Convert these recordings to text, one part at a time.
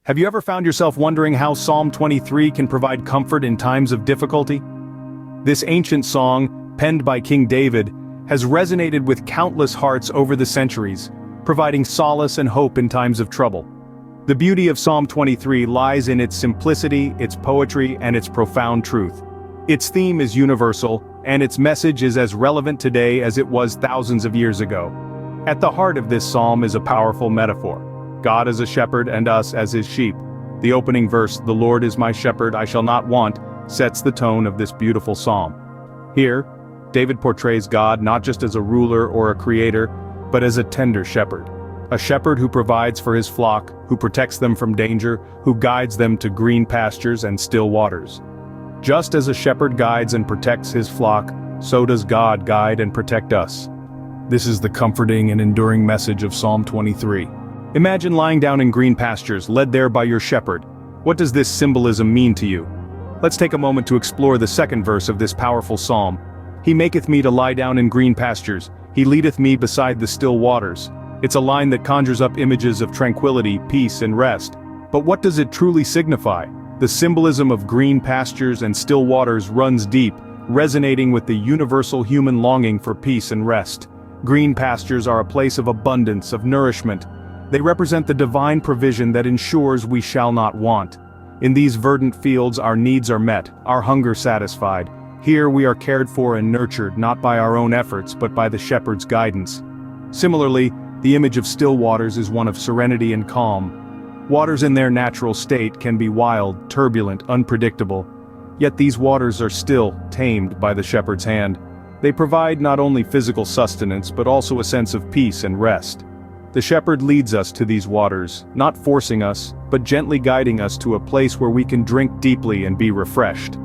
Have you ever found yourself wondering how Psalm 23 can provide comfort in times of difficulty? This ancient song, penned by King David, has resonated with countless hearts over the centuries, providing solace and hope in times of trouble. The beauty of Psalm 23 lies in its simplicity, its poetry, and its profound truth. Its theme is universal, and its message is as relevant today as it was thousands of years ago. At the heart of this psalm is a powerful metaphor. God is a shepherd and us as his sheep. The opening verse, "The Lord is my shepherd, I shall not want," sets the tone of this beautiful psalm. Here, David portrays God not just as a ruler or a creator, but as a tender shepherd. A shepherd who provides for his flock, who protects them from danger, who guides them to green pastures and still waters. Just as a shepherd guides and protects his flock, so does God guide and protect us. This is the comforting and enduring message of Psalm 23. Imagine lying down in green pastures, led there by your shepherd. What does this symbolism mean to you? Let's take a moment to explore the second verse of this powerful psalm. "He maketh me to lie down in green pastures, he leadeth me beside the still waters." It's a line that conjures up images of tranquility, peace, and rest. But what does it truly signify? The symbolism of green pastures and still waters runs deep, resonating with the universal human longing for peace and rest. Green pastures are a place of abundance, of nourishment. They represent the divine provision that ensures we shall not want. In these verdant fields our needs are met, our hunger satisfied. Here we are cared for and nurtured not by our own efforts but by the shepherd's guidance. Similarly, the image of still waters is one of serenity and calm. Waters in their natural state can be wild, turbulent, unpredictable. Yet these waters are still, tamed by the shepherd's hand. They provide not only physical sustenance but also a sense of peace and rest. The shepherd leads us to these waters, not forcing us, but gently guiding us to a place where we can drink deeply and be refreshed.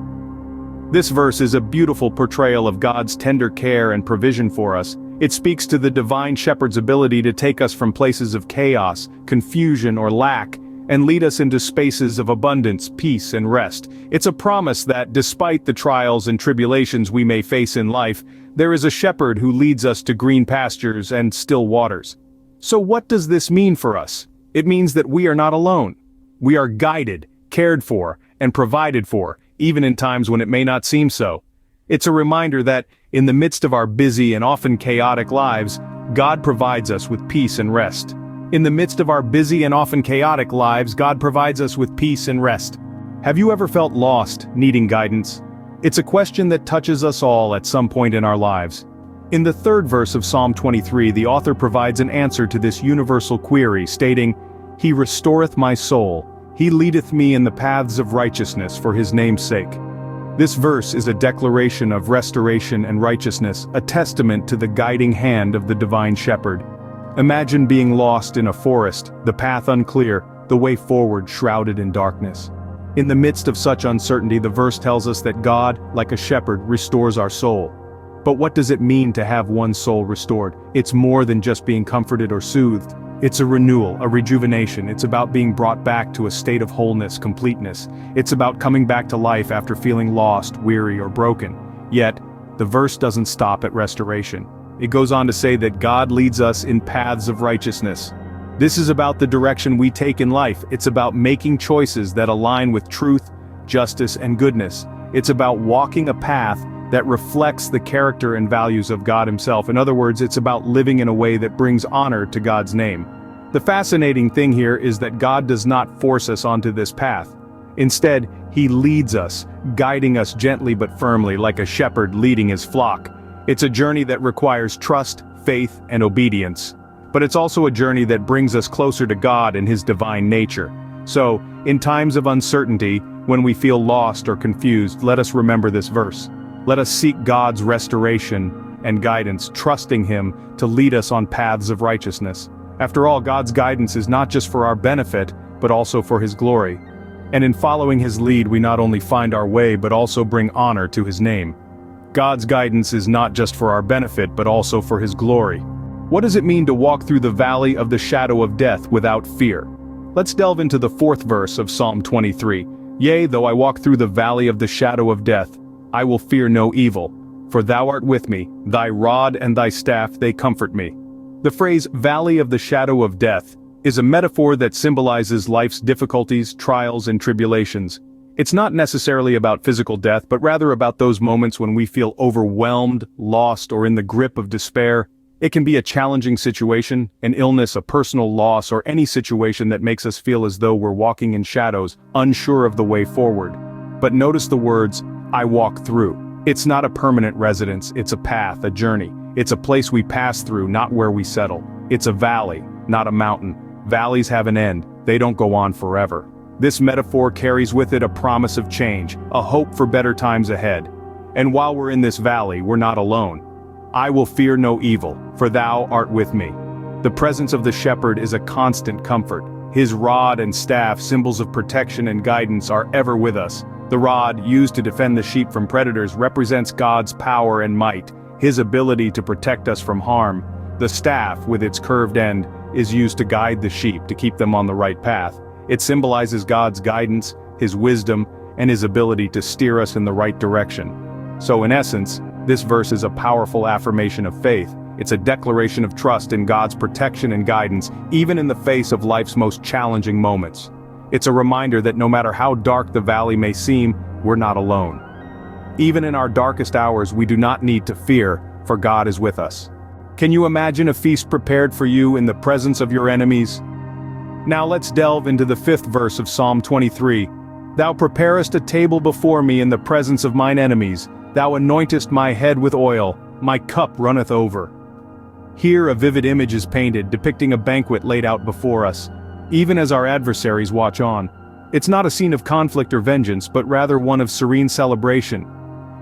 This verse is a beautiful portrayal of God's tender care and provision for us. It speaks to the divine shepherd's ability to take us from places of chaos, confusion, or lack, and lead us into spaces of abundance, peace, and rest. It's a promise that, despite the trials and tribulations we may face in life, there is a shepherd who leads us to green pastures and still waters. So what does this mean for us? It means that we are not alone. We are guided, cared for, and provided for, even in times when it may not seem so. It's a reminder that, in the midst of our busy and often chaotic lives, God provides us with peace and rest. In the midst of our busy and often chaotic lives, God provides us with peace and rest. Have you ever felt lost, needing guidance? It's a question that touches us all at some point in our lives. In the third verse of Psalm 23, the author provides an answer to this universal query, stating, "He restoreth my soul, he leadeth me in the paths of righteousness for his name's sake." This verse is a declaration of restoration and righteousness, a testament to the guiding hand of the divine shepherd. Imagine being lost in a forest, the path unclear, the way forward shrouded in darkness. In the midst of such uncertainty, the verse tells us that God, like a shepherd, restores our soul. But what does it mean to have one's soul restored? It's more than just being comforted or soothed. It's a renewal, a rejuvenation. It's about being brought back to a state of wholeness, completeness. It's about coming back to life after feeling lost, weary, or broken. Yet, the verse doesn't stop at restoration. It goes on to say that God leads us in paths of righteousness. This is about the direction we take in life. It's about making choices that align with truth, justice, and goodness. It's about walking a path that reflects the character and values of God himself. In other words, it's about living in a way that brings honor to God's name. The fascinating thing here is that God does not force us onto this path. Instead, he leads us, guiding us gently but firmly like a shepherd leading his flock. It's a journey that requires trust, faith, and obedience. But it's also a journey that brings us closer to God and his divine nature. So, in times of uncertainty, when we feel lost or confused, let us remember this verse. Let us seek God's restoration and guidance, trusting him to lead us on paths of righteousness. After all, God's guidance is not just for our benefit, but also for his glory. And in following his lead, we not only find our way, but also bring honor to his name. God's guidance is not just for our benefit, but also for his glory. What does it mean to walk through the valley of the shadow of death without fear? Let's delve into the fourth verse of Psalm 23. "Yea, though I walk through the valley of the shadow of death, I will fear no evil, for thou art with me, thy rod and thy staff they comfort me." The phrase "valley of the shadow of death" is a metaphor that symbolizes life's difficulties, trials, and tribulations. It's not necessarily about physical death, but rather about those moments when we feel overwhelmed, lost, or in the grip of despair. It can be a challenging situation, an illness, a personal loss, or any situation that makes us feel as though we're walking in shadows, unsure of the way forward. But notice the words, "I walk through." It's not a permanent residence, it's a path, a journey. It's a place we pass through, not where we settle. It's a valley, not a mountain. Valleys have an end, they don't go on forever. This metaphor carries with it a promise of change, a hope for better times ahead. And while we're in this valley, we're not alone. "I will fear no evil, for thou art with me." The presence of the shepherd is a constant comfort. His rod and staff, symbols of protection and guidance, are ever with us. The rod, used to defend the sheep from predators, represents God's power and might, his ability to protect us from harm. The staff, with its curved end, is used to guide the sheep, to keep them on the right path. It symbolizes God's guidance, his wisdom, and his ability to steer us in the right direction. So in essence, this verse is a powerful affirmation of faith. It's a declaration of trust in God's protection and guidance, even in the face of life's most challenging moments. It's a reminder that no matter how dark the valley may seem, we're not alone. Even in our darkest hours, we do not need to fear, for God is with us. Can you imagine a feast prepared for you in the presence of your enemies? Now let's delve into the 5th verse of Psalm 23. "Thou preparest a table before me in the presence of mine enemies. Thou anointest my head with oil, my cup runneth over." Here a vivid image is painted, depicting a banquet laid out before us, even as our adversaries watch on. It's not a scene of conflict or vengeance, but rather one of serene celebration.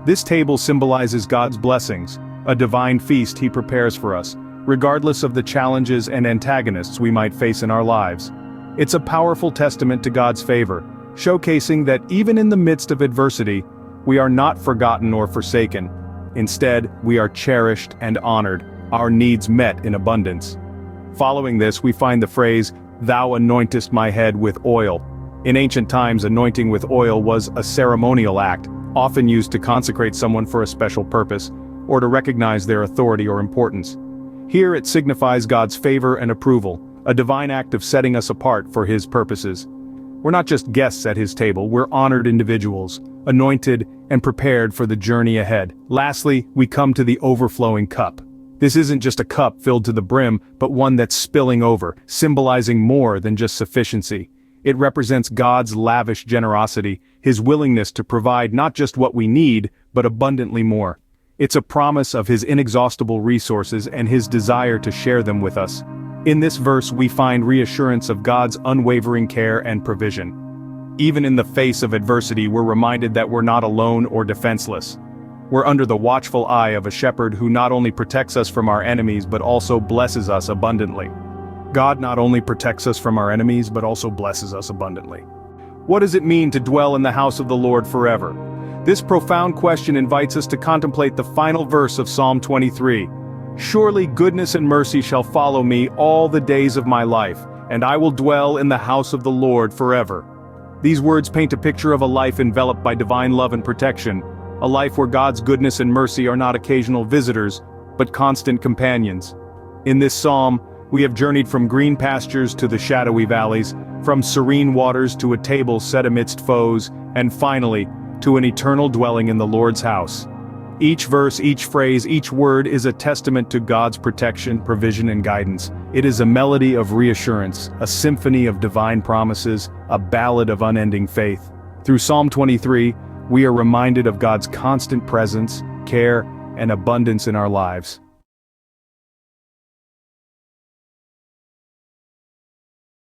This table symbolizes God's blessings, a divine feast he prepares for us, regardless of the challenges and antagonists we might face in our lives. It's a powerful testament to God's favor, showcasing that even in the midst of adversity, we are not forgotten or forsaken. Instead, we are cherished and honored, our needs met in abundance. Following this, we find the phrase, "Thou anointest my head with oil." In ancient times, anointing with oil was a ceremonial act, often used to consecrate someone for a special purpose, or to recognize their authority or importance. Here it signifies God's favor and approval, a divine act of setting us apart for his purposes. We're not just guests at his table, we're honored individuals, anointed and prepared for the journey ahead. Lastly, we come to the overflowing cup. This isn't just a cup filled to the brim, but one that's spilling over, symbolizing more than just sufficiency. It represents God's lavish generosity, his willingness to provide not just what we need, but abundantly more. It's a promise of his inexhaustible resources and his desire to share them with us. In this verse we find reassurance of God's unwavering care and provision. Even in the face of adversity, we're reminded that we're not alone or defenseless. We're under the watchful eye of a shepherd who not only protects us from our enemies but also blesses us abundantly. God not only protects us from our enemies but also blesses us abundantly. What does it mean to dwell in the house of the Lord forever? This profound question invites us to contemplate the final verse of Psalm 23. "Surely goodness and mercy shall follow me all the days of my life, and I will dwell in the house of the Lord forever." These words paint a picture of a life enveloped by divine love and protection, a life where God's goodness and mercy are not occasional visitors, but constant companions. In this psalm, we have journeyed from green pastures to the shadowy valleys, from serene waters to a table set amidst foes, and finally, to an eternal dwelling in the Lord's house. Each verse, each phrase, each word is a testament to God's protection, provision, and guidance. It is a melody of reassurance, a symphony of divine promises, a ballad of unending faith. Through Psalm 23, we are reminded of God's constant presence, care, and abundance in our lives.